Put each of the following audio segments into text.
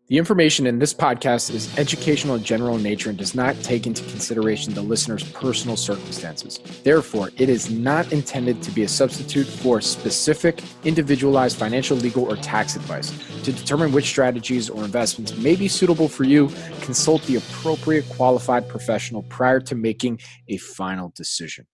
The information in this podcast is educational and general in nature and does not take into consideration the listener's personal circumstances. Therefore, it is not intended to be a substitute for specific, individualized financial, legal, or tax advice. To determine which strategies or investments may be suitable for you, consult the appropriate qualified professional prior to making a final decision.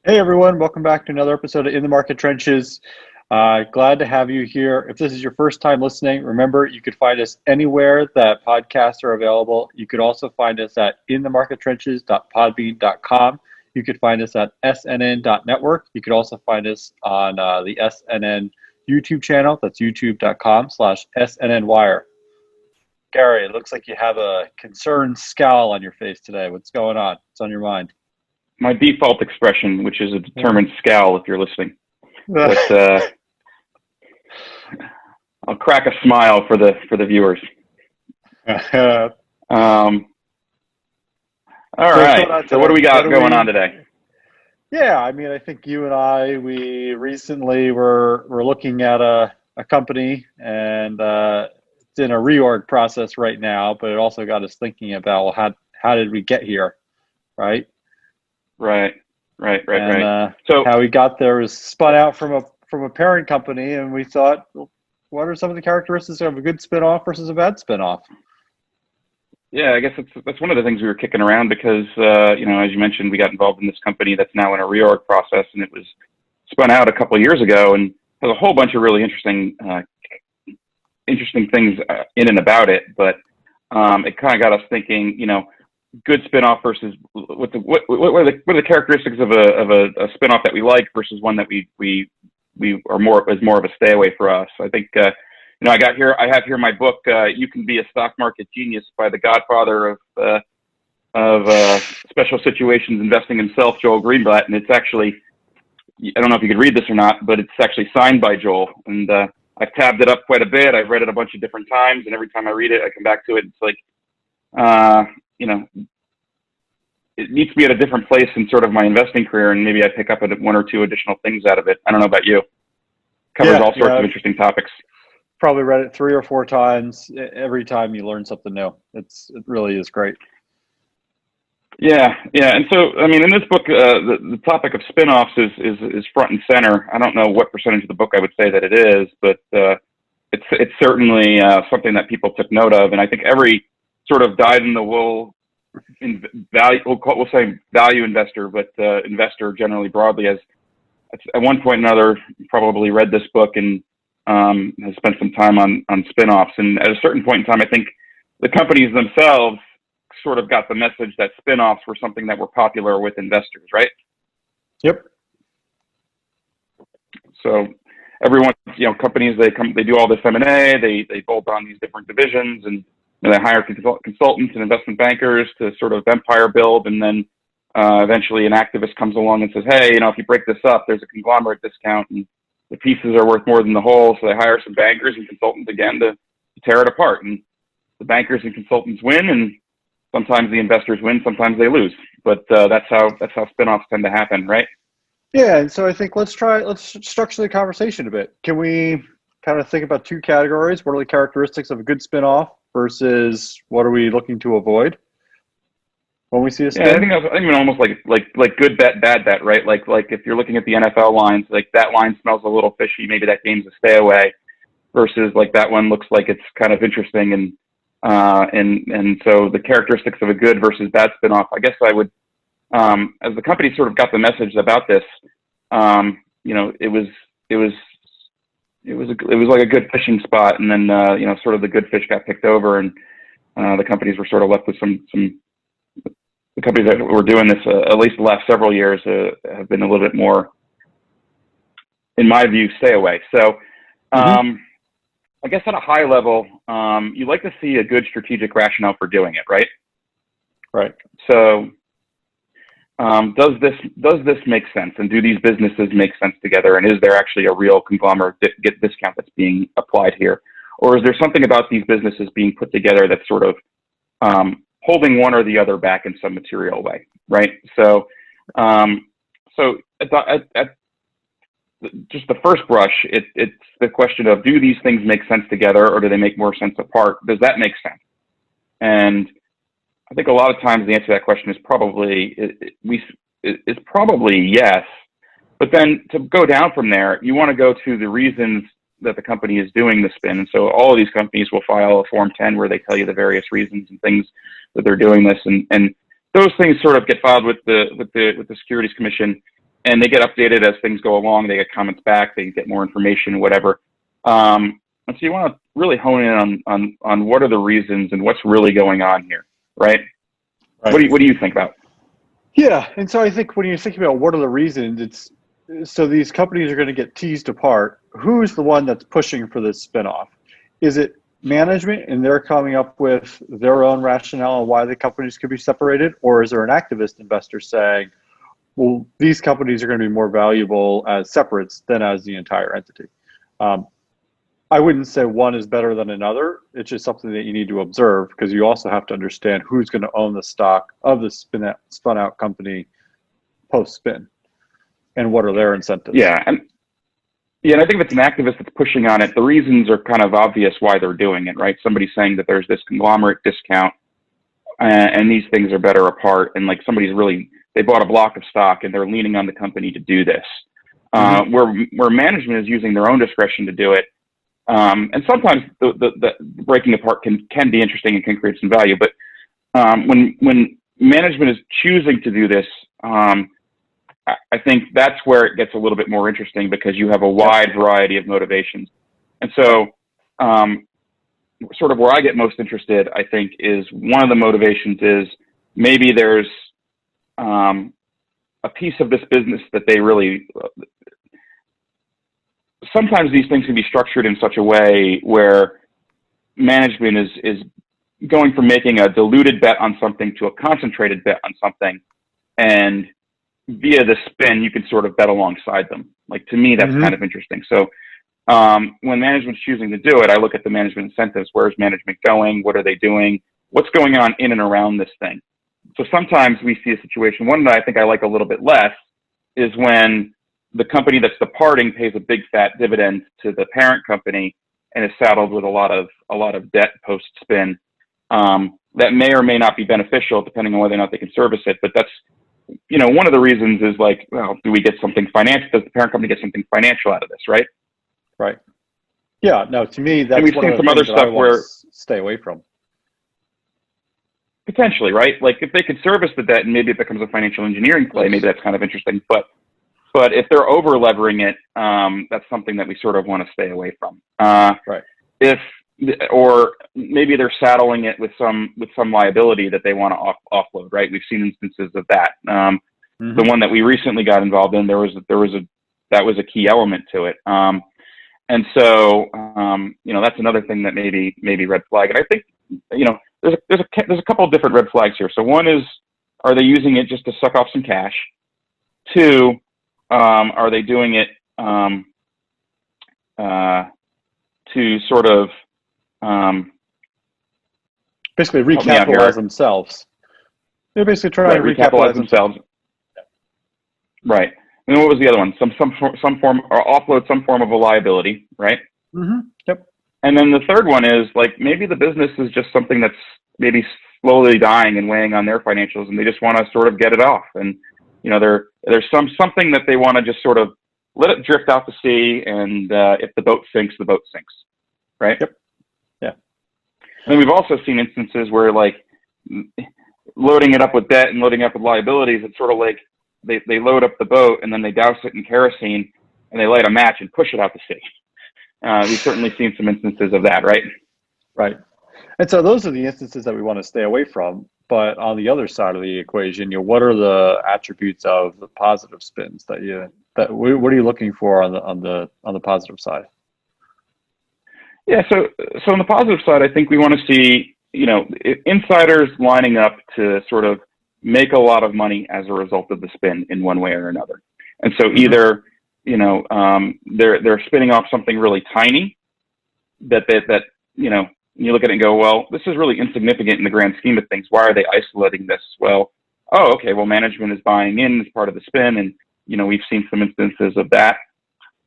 Hey everyone, welcome back to another episode of In the Market Trenches. Glad to have you here. If this is your first time listening, remember you could find us anywhere that podcasts are available. You could also find us at inthemarkettrenches.podbean.com. You could find us at snn.network. You could also find us on the SNN YouTube channel. That's youtube.com/SNNwire. Gary, it looks like you have a concerned scowl on your face today. What's going on? What's on your mind? My default expression, which is a determined scowl if you're listening. But I'll crack a smile for the viewers. All right. So what do we got going on today? Yeah, I mean, I think you and we recently were looking at a company, and it's in a reorg process right now, but it also got us thinking about, well, how did we get here, right? Right. So how we got there was spun out from a parent company, and we thought, well, what are some of the characteristics of a good spinoff versus a bad spinoff? Yeah, I guess that's one of the things we were kicking around because as you mentioned, we got involved in this company that's now in a reorg process, and it was spun out a couple of years ago, and has a whole bunch of really interesting things in and about it. But it kind of got us thinking, good spinoff versus what are the characteristics of a spinoff that we like versus one that we are more of a stay away for us. I think I have here my book, You Can Be a Stock Market Genius, by the godfather of special situations investing himself, Joel Greenblatt, and it's actually, I don't know if you could read this or not, but it's actually signed by Joel, and I've tabbed it up quite a bit. I've read it a bunch of different times, and every time I read it, I come back to it. It's like it meets me at a different place in sort of my investing career, and maybe I pick up one or two additional things out of it. I don't know about you. Covers all sorts of interesting topics. Probably read it 3 or 4 times. Every time you learn something new. It really is great. Yeah. And so, I mean, in this book, the topic of spinoffs is front and center. I don't know what percentage of the book I would say that it is, but it's certainly something that people took note of, and I think every sort of dyed-in-the-wool we'll say value investor, but investor generally broadly has at one point or another probably read this book and has spent some time on spinoffs. And at a certain point in time, I think the companies themselves sort of got the message that spinoffs were something that were popular with investors, right? Yep. So everyone, companies, they do all this M&A, they bolt on these different divisions, and they hire consultants and investment bankers to sort of empire build, and then eventually an activist comes along and says, hey, if you break this up, there's a conglomerate discount, and the pieces are worth more than the whole, so they hire some bankers and consultants again to tear it apart. And the bankers and consultants win, and sometimes the investors win, sometimes they lose. But that's how spinoffs tend to happen, right? Yeah, and so I think let's structure the conversation a bit. Can we kind of think about 2 categories? What are the characteristics of a good spinoff versus what are we looking to avoid when we see a spin? Yeah, I think almost like good bet, bad bet, right? Like if you're looking at the NFL lines, like that line smells a little fishy, maybe that game's a stay away, versus like that one looks like it's kind of interesting, and so the characteristics of a good versus bad spinoff. I guess I would, as the company sort of got the message about this, it was like a good fishing spot, and then sort of the good fish got picked over, and the companies were sort of left with the companies that were doing this at least the last several years have been a little bit more, in my view, stay away. So I guess at a high level, you like to see a good strategic rationale for doing it, right? Right. So does this make sense, and do these businesses make sense together, and is there actually a real conglomerate discount that's being applied here, or is there something about these businesses being put together that's sort of holding one or the other back in some material way, right? So just the first brush, it's the question of, do these things make sense together or do they make more sense apart? Does that make sense? And I think a lot of times the answer to that question is probably yes. But then to go down from there, you want to go to the reasons that the company is doing the spin. And so all of these companies will file a Form 10 where they tell you the various reasons and things that they're doing this. And those things sort of get filed with the Securities Commission, and they get updated as things go along. They get comments back, they get more information, whatever. And so you want to really hone in on what are the reasons and what's really going on here, right? What do you think about? Yeah, and so I think when you're thinking about what are the reasons, so these companies are going to get teased apart. Who's the one that's pushing for this spinoff? Is it management and they're coming up with their own rationale on why the companies could be separated? Or is there an activist investor saying, well, these companies are going to be more valuable as separates than as the entire entity? I wouldn't say one is better than another. It's just something that you need to observe, because you also have to understand who's going to own the stock of the spun out company post-spin. And what are their incentives? Yeah, and I think if it's an activist that's pushing on it, the reasons are kind of obvious why they're doing it, right? Somebody's saying that there's this conglomerate discount, and these things are better apart, and like they bought a block of stock and they're leaning on the company to do this. Where management is using their own discretion to do it, and sometimes the breaking apart can be interesting and can create some value. But when management is choosing to do this, I think that's where it gets a little bit more interesting, because you have a wide variety of motivations. And so sort of where I get most interested, I think, is one of the motivations is maybe there's a piece of this business that they really, sometimes these things can be structured in such a way where management is going from making a diluted bet on something to a concentrated bet on something, and via the spin, you can sort of bet alongside them. Like, to me, that's kind of interesting. So when management's choosing to do it, I look at the management incentives. Where's management going? What are they doing? What's going on in and around this thing? So sometimes we see a situation, one that I think I like a little bit less, is when the company that's departing pays a big fat dividend to the parent company and is saddled with a lot of debt post-spin. That may or may not be beneficial depending on whether or not they can service it. But that's, one of the reasons is like, well, do we get something financial? Does the parent company get something financial out of this, right? Right. Yeah, no, to me, that's we've one seen of the some other things that stuff I want where to stay away from. Potentially, right? Like, if they could service the debt and maybe it becomes a financial engineering play, maybe that's kind of interesting. But if they're over levering it, that's something that we sort of want to stay away from. Right. Or maybe they're saddling it with some liability that they want to offload, right? We've seen instances of that. The one that we recently got involved in, that was a key element to it. And so, that's another thing that maybe red flag. And I think, there's a couple of different red flags here. So one is, are they using it just to suck off some cash? Two, are they doing it to sort of basically recapitalize themselves? They're basically trying to recapitalize themselves. Right. And then what was the other one? Some form, or offload some form of a liability, right? Yep. And then the third one is, like, maybe the business is just something that's maybe slowly dying and weighing on their financials, and they just want to sort of get it off. And there's something that they want to just sort of let it drift out to sea, and if the boat sinks, the boat sinks, right? Yep. Yeah. And then we've also seen instances where, like, loading it up with debt and loading it up with liabilities, it's sort of like they load up the boat and then they douse it in kerosene and they light a match and push it out to sea. We've certainly seen some instances of that, right? Right. And so those are the instances that we want to stay away from. But on the other side of the equation, what are the attributes of the positive spins what are you looking for on the positive side? Yeah, so on the positive side, I think we want to see, insiders lining up to sort of make a lot of money as a result of the spin in one way or another. And so either, they're spinning off something really tiny that you look at it and go, well, this is really insignificant in the grand scheme of things. Why are they isolating this? Well, management is buying in as part of the spin, and we've seen some instances of that.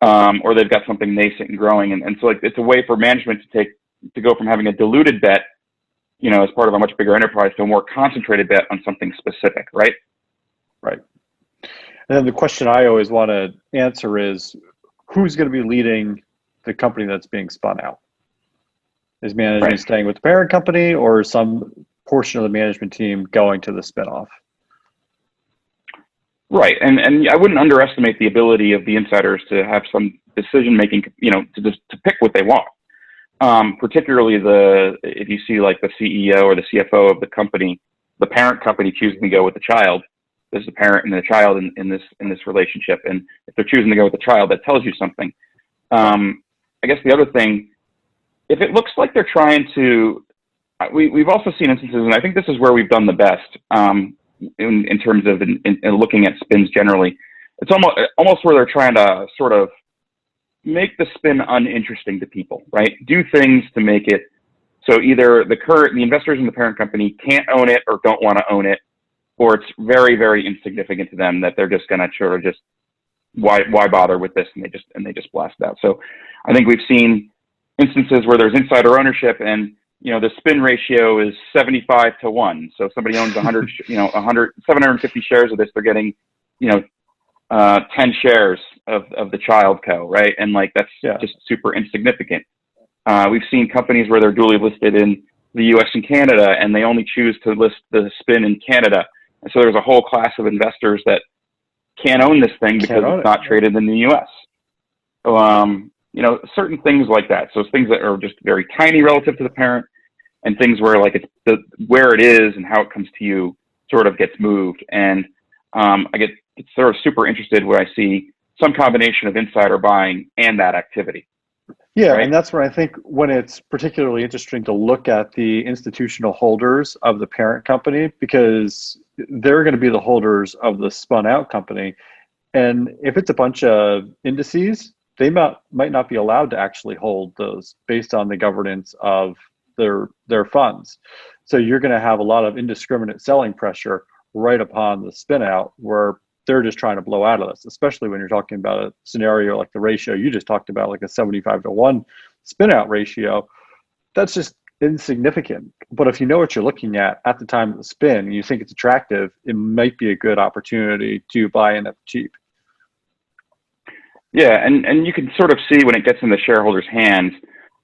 or they've got something nascent and growing. And so like, it's a way for management to go from having a diluted bet, as part of a much bigger enterprise, to a more concentrated bet on something specific, right? Right. And then the question I always want to answer is, who's going to be leading the company that's being spun out? Is management staying with the parent company, or some portion of the management team going to the spinoff? Right. And I wouldn't underestimate the ability of the insiders to have some decision making, to pick what they want. Particularly if you see like the CEO or the CFO of the company, the parent company choosing to go with the child. There's the parent and the child in this relationship, and if they're choosing to go with the child, that tells you something. I guess the other thing, if it looks like they're trying to, we've also seen instances, and I think this is where we've done the best in terms of in looking at spins generally. It's almost where they're trying to sort of make the spin uninteresting to people, right? Do things to make it so either the investors in the parent company can't own it or don't want to own it, or it's very, very insignificant to them that they're just going to sort of just why bother with this, and they just blast it out. So I think we've seen instances where there's insider ownership, and the spin ratio is 75-1. So if somebody owns 750 shares of this, they're getting 10 shares of the child co, right? And like that's just super insignificant. We've seen companies where they're duly listed in the U.S. and Canada, and they only choose to list the spin in Canada. And so there's a whole class of investors that can't own this thing because it's not traded in the U.S. So, certain things like that. So things that are just very tiny relative to the parent, and things where like it's where it is and how it comes to you sort of gets moved. And I get sort of super interested when I see some combination of insider buying and that activity. Yeah, right? And that's where I think when it's particularly interesting to look at the institutional holders of the parent company, because they're going to be the holders of the spun out company. And if it's a bunch of indices, they might not be allowed to actually hold those based on the governance of their funds. So you're going to have a lot of indiscriminate selling pressure right upon the spin out, where they're just trying to blow out of this, especially when you're talking about a scenario like the ratio you just talked about, like a 75-1 spin out ratio. That's just insignificant. But if you know what you're looking at the time of the spin, and you think it's attractive, it might be a good opportunity to buy in at cheap. Yeah, and you can sort of see when it gets in the shareholders' hands.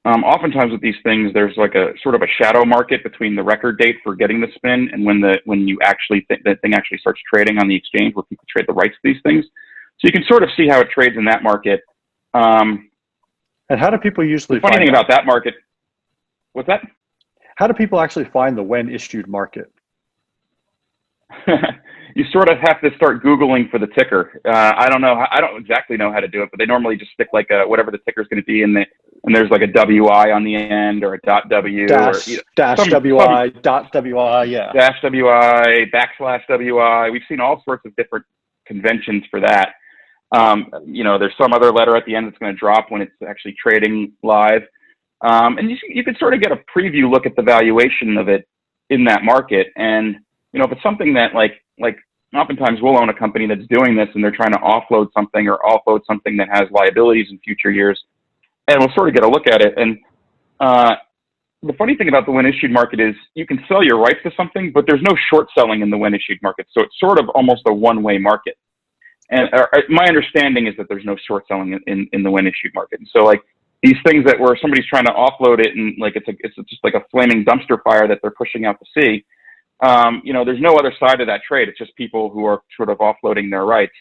Oftentimes with these things, there's like a sort of a shadow market between the record date for getting the spin and when you actually think that thing actually starts trading on the exchange, where people trade the rights to these things. So you can sort of see how it trades in that market. And how do people usually find the funny thing about that market? What's that? How do people actually find the when issued market? You sort of have to start Googling for the ticker. I don't know. I don't exactly know how to do it, but they normally just stick like whatever the ticker is going to be, and there's like a WI on the end, or a .w, dash WI, .wi, yeah. Dash WI, /WI. We've seen all sorts of different conventions for that. There's some other letter at the end that's going to drop when it's actually trading live. And you can sort of get a preview look at the valuation of it in that market. And, if it's something that like oftentimes we'll own a company that's doing this and they're trying to offload something that has liabilities in future years, and we'll sort of get a look at it. And the funny thing about the when issued market is you can sell your rights to something, but there's no short selling in the when issued market. So it's sort of almost a one-way market. And my understanding is that there's no short selling in the when issued market. And so like these things that where somebody's trying to offload it and like it's just like a flaming dumpster fire that they're pushing out to sea. There's no other side of that trade. It's just people who are sort of offloading their rights.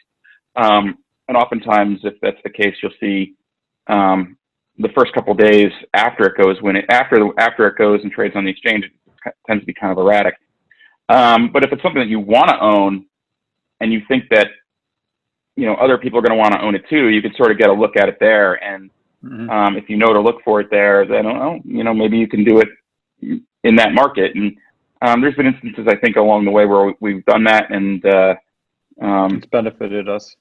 And oftentimes, if that's the case, you'll see the first couple of days after it goes after it goes and trades on the exchange, it tends to be kind of erratic. But if it's something that you want to own and you think that other people are going to want to own it too, you can sort of get a look at it there. And if you know to look for it there, then maybe you can do it in that market. And there's been instances, I think, along the way where we've done that, and it's benefited us.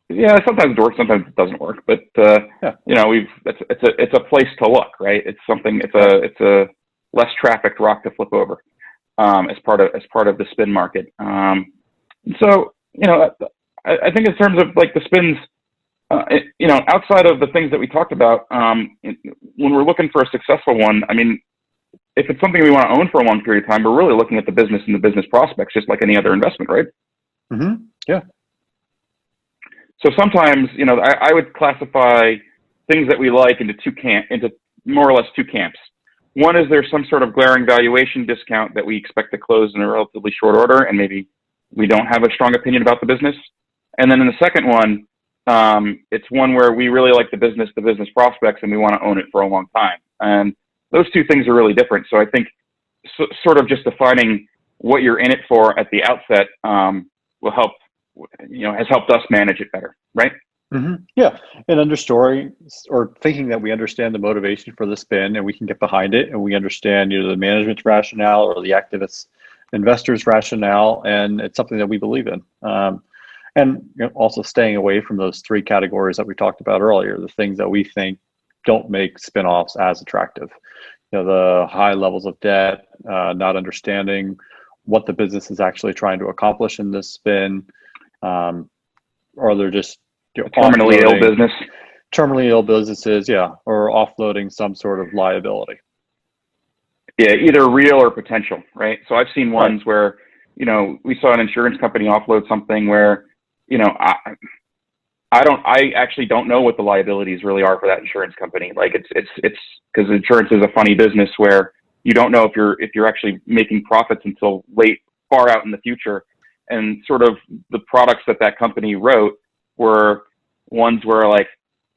Yeah, sometimes it works, sometimes it doesn't work. But it's a place to look, right? It's something. It's a less trafficked rock to flip over as part of the spin market. So I think in terms of like the spins, outside of the things that we talked about, when we're looking for a successful one, I mean, if it's something we want to own for a long period of time, we're really looking at the business and the business prospects, just like any other investment, right? Mm-hmm. Yeah. So sometimes, I would classify things that we like into more or less two camps. One is there's some sort of glaring valuation discount that we expect to close in a relatively short order, and maybe we don't have a strong opinion about the business. And then in the second one, it's one where we really like the business prospects, and we want to own it for a long time. And those two things are really different. So I think sort of just defining what you're in it for at the outset will help, has helped us manage it better, right? Mm-hmm. Yeah, and understory or thinking that we understand the motivation for the spin and we can get behind it, and we understand either the management's rationale or the activists, investors' rationale, and it's something that we believe in. And also staying away from those three categories that we talked about earlier, the things that we think don't make spinoffs as attractive. The high levels of debt, not understanding what the business is actually trying to accomplish in this spin, or they're just terminally ill business. Terminally ill businesses, yeah, or offloading some sort of liability. Yeah, either real or potential, right? So I've seen ones where, we saw an insurance company offload something where, I actually don't know what the liabilities really are for that insurance company. Like it's because insurance is a funny business where you don't know if you're actually making profits until far out in the future. And sort of the products that company wrote were ones where like,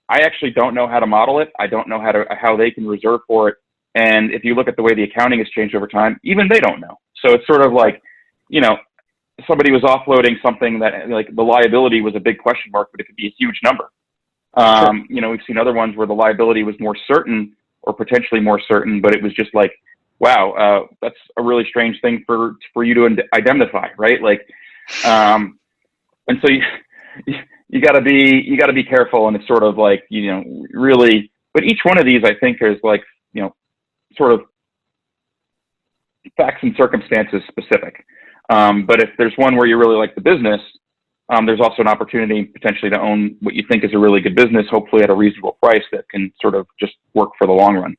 I actually don't know how to model it. I don't know how they can reserve for it. And if you look at the way the accounting has changed over time, even they don't know. So it's sort of like, somebody was offloading something that like the liability was a big question mark, but it could be a huge number. Sure. We've seen other ones where the liability was more certain or potentially more certain, but it was just like, wow, that's a really strange thing for you to identify, right? Like, and so you gotta be careful, and it's sort of like, really, but each one of these I think is like, sort of facts and circumstances specific. But if there's one where you really like the business, there's also an opportunity potentially to own what you think is a really good business, hopefully at a reasonable price that can sort of just work for the long run.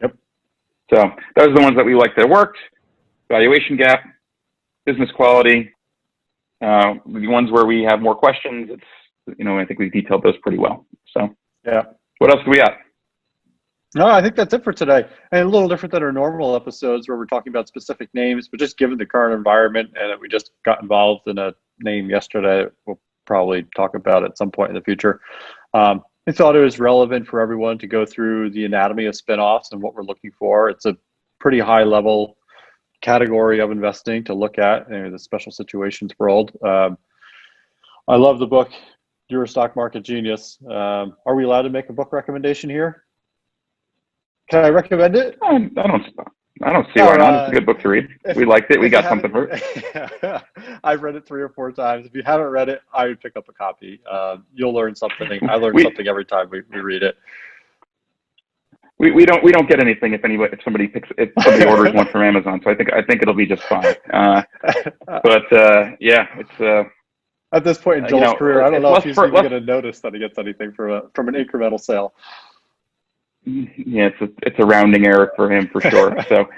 Yep. So those are the ones that we like that worked. Valuation gap, business quality. The ones where we have more questions, it's, I think we've detailed those pretty well. So yeah. What else do we got? No, I think that's it for today. And a little different than our normal episodes where we're talking about specific names, but just given the current environment and that we just got involved in a name yesterday, we'll probably talk about at some point in the future. I thought it was relevant for everyone to go through the anatomy of spinoffs and what we're looking for. It's a pretty high level category of investing to look at in the special situations world. I love the book, You're a Stock Market Genius. Are we allowed to make a book recommendation here? Can I recommend it? I don't see why not. It's a good book to read. We liked it. We got something for it. I've read it 3 or 4 times. If you haven't read it, I would pick up a copy. You'll learn something. I learn something every time we read it. We don't get anything if somebody orders one from Amazon. So I think it'll be just fine. Yeah, it's at this point in Joel's career, I don't know if he's even going to notice that he gets anything from an incremental sale. Yeah, it's a rounding error for him for sure. So,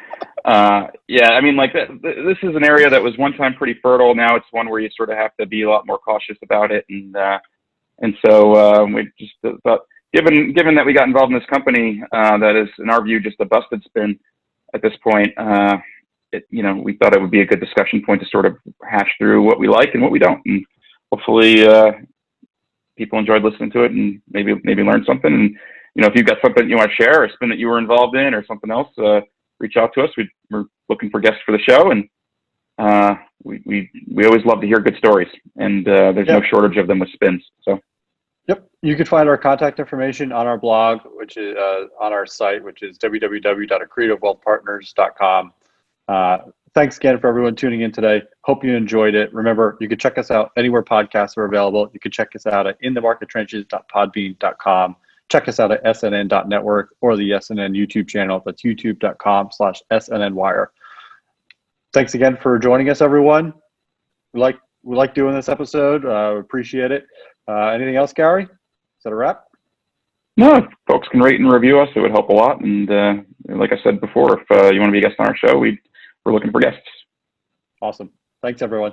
yeah, I mean, like this is an area that was one time pretty fertile. Now it's one where you sort of have to be a lot more cautious about it. And so we just thought, given that we got involved in this company that is, in our view, just a busted spin at this point, we thought it would be a good discussion point to sort of hash through what we like and what we don't, and hopefully people enjoyed listening to it and maybe learned something. And if you've got something you want to share, or a spin that you were involved in, or something else, reach out to us. We're looking for guests for the show, and we always love to hear good stories. And there's no shortage of them with spins. So. Yep. You can find our contact information on our blog, which is on our site, which is www.accretivewealthpartners.com. Thanks again for everyone tuning in today. Hope you enjoyed it. Remember, you can check us out anywhere podcasts are available. You can check us out at inthemarkettrenches.podbean.com. Check us out at snn.network or the SNN YouTube channel. That's youtube.com/SNNwire. Thanks again for joining us, everyone. We like doing this episode. Appreciate it. Anything else, Gary? Is that a wrap? No, if folks can rate and review us, it would help a lot. And like I said before, if you want to be a guest on our show, we're looking for guests. Awesome. Thanks, everyone.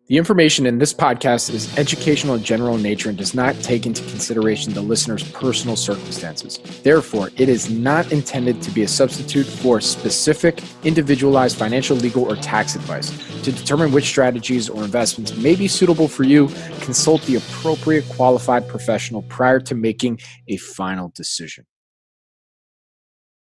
The information in this podcast is educational and general in nature and does not take into consideration the listener's personal circumstances. Therefore, it is not intended to be a substitute for specific, individualized financial, legal, or tax advice. To determine which strategies or investments may be suitable for you, consult the appropriate qualified professional prior to making a final decision.